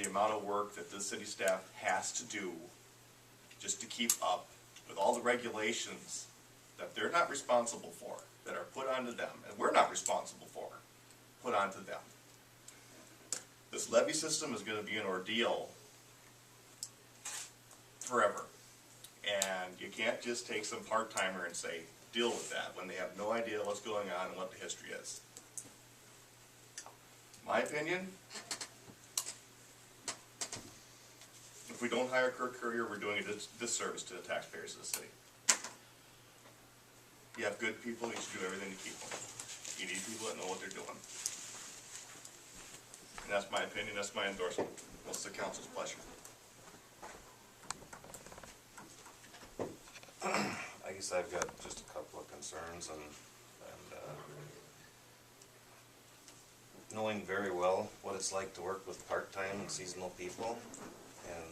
the amount of work that the city staff has to do just to keep up with all the regulations that they're not responsible for, that are put onto them, and we're not responsible for, put onto them. This levy system is gonna be an ordeal forever. And you can't just take some part-timer and say, deal with that, when they have no idea what's going on and what the history is. My opinion, if we don't hire Kirk Courier, we're doing a disservice to the taxpayers of the city. You have good people, you should do everything to keep them. You need people that know what they're doing. And that's my opinion, that's my endorsement. What's the council's pleasure? I guess I've got just a couple of concerns, and knowing very well what it's like to work with part-time and seasonal people, and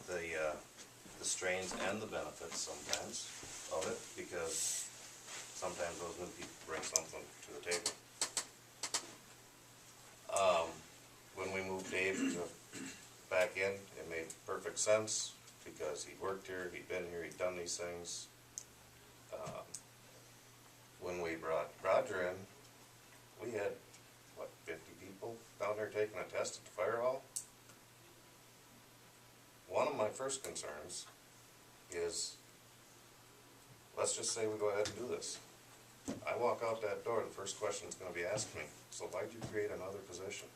the strains and the benefits sometimes of it, because sometimes those new people bring something to the table. When we moved Dave back in, it made perfect sense, because he worked here, he'd been here, he'd done these things. When we brought Roger in, we had, what, 50 people down there taking a test at the fire hall? One of my first concerns is, let's just say we go ahead and do this. I walk out that door, the first question is going to be asked me, so why'd you create another position?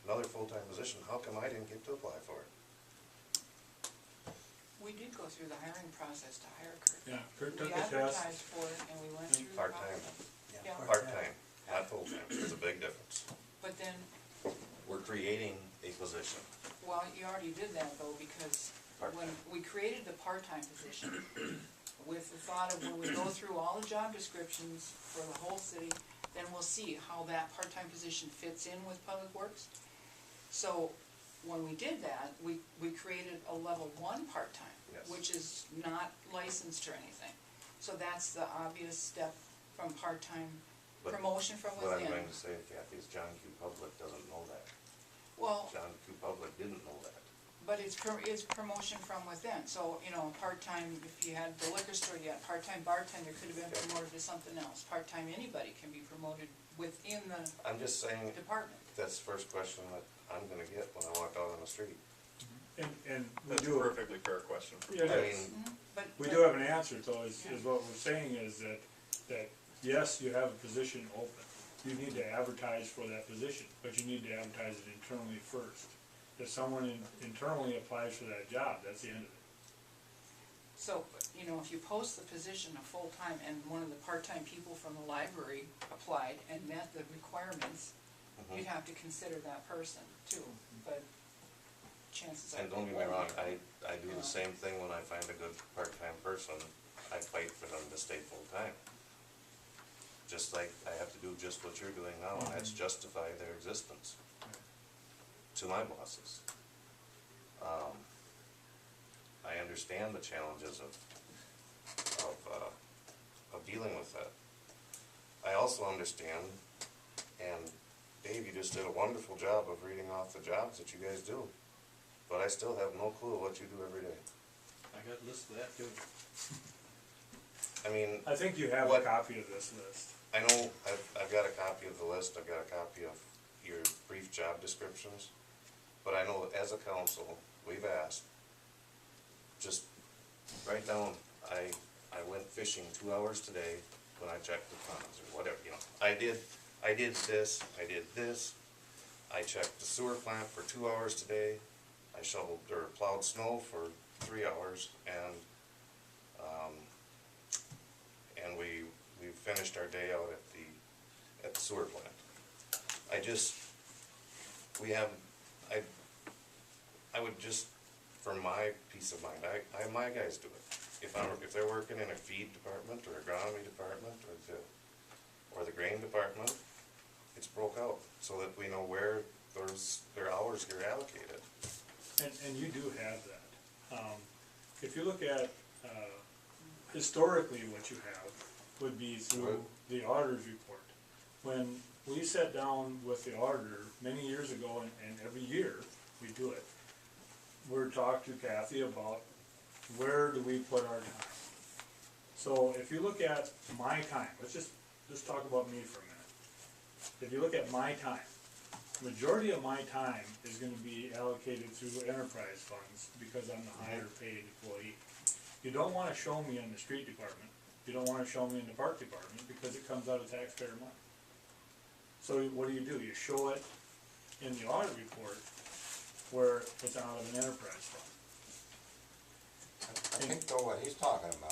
Another full-time position? How come I didn't get to apply for it? We did go through the hiring process to hire Kurt. Yeah, Kurt took We the test. advertised for it and we went through the Part-time. process. Yeah, Part-time, not full-time. There's a big difference. but then, We're creating a position. well, you already did that though, because when we created the part-time position, with the thought of when we go through all the job descriptions for the whole city, then we'll see how that part-time position fits in with Public Works. So, when we did that, we created a level 1 part-time, Yes. which is not licensed or anything. So that's the obvious step from part-time, But promotion from What I'm within. going to say, Kathy, is John Q. Public doesn't know that. Well, John Q. Public didn't know that. but it's promotion from within, so, you know, part-time, if you had the liquor store, you had part-time bartender, could have been promoted to something else. Part-time, anybody can be promoted within the I'm just saying, department. that's the first question that I'm gonna get when I walk out on the street. And we That's a do, perfectly fair question. yeah, it I is. mean, But, We do have an answer, though, is what we're saying is that yes, you have a position open. You need to advertise for that position, but you need to advertise it internally first. If someone internally applies for that job, that's the end of it. so, you know, if you post the position of full-time and one of the part-time people from the library applied and met the requirements, you'd have to consider that person too, but chances are. and don't get me wrong, I do the same thing when I find a good part-time person. I fight for them to stay full-time. Just like I have to do just what you're doing now, and that's justify their existence to my bosses. I understand the challenges of dealing with that. I also understand, and Dave, you just did a wonderful job of reading off the jobs that you guys do, but I still have no clue what you do every day. I got a list of that too. I mean, I think you have a What- copy of this list. I know I've got a copy of the list, I've got a copy of your brief job descriptions, but I know that as a council, we've asked, just write down, I went fishing 2 hours today when I checked the ponds, or whatever, you know. I did this, I checked the sewer plant for 2 hours today, I shoveled or plowed snow for 3 hours, and we finished our day out at the sewer plant. I would just, for my peace of mind, my guys do it. If they're working in a feed department or agronomy department or the grain department, it's broke out so that we know where their hours get allocated. And you do have that. If you look at, historically what you have would be through the auditor's report. When we sat down with the auditor many years ago, and every year we do it, talked to Kathy about where do we put our time. So if you look at my time, let's just talk about me for a minute. If you look at my time, majority of my time is gonna be allocated through enterprise funds because I'm the higher paid employee. You don't wanna show me in the street department, you don't wanna show me in the park department because it comes out of taxpayer money. So what do? You show it in the audit report where it's out of an enterprise fund. I think though what he's talking about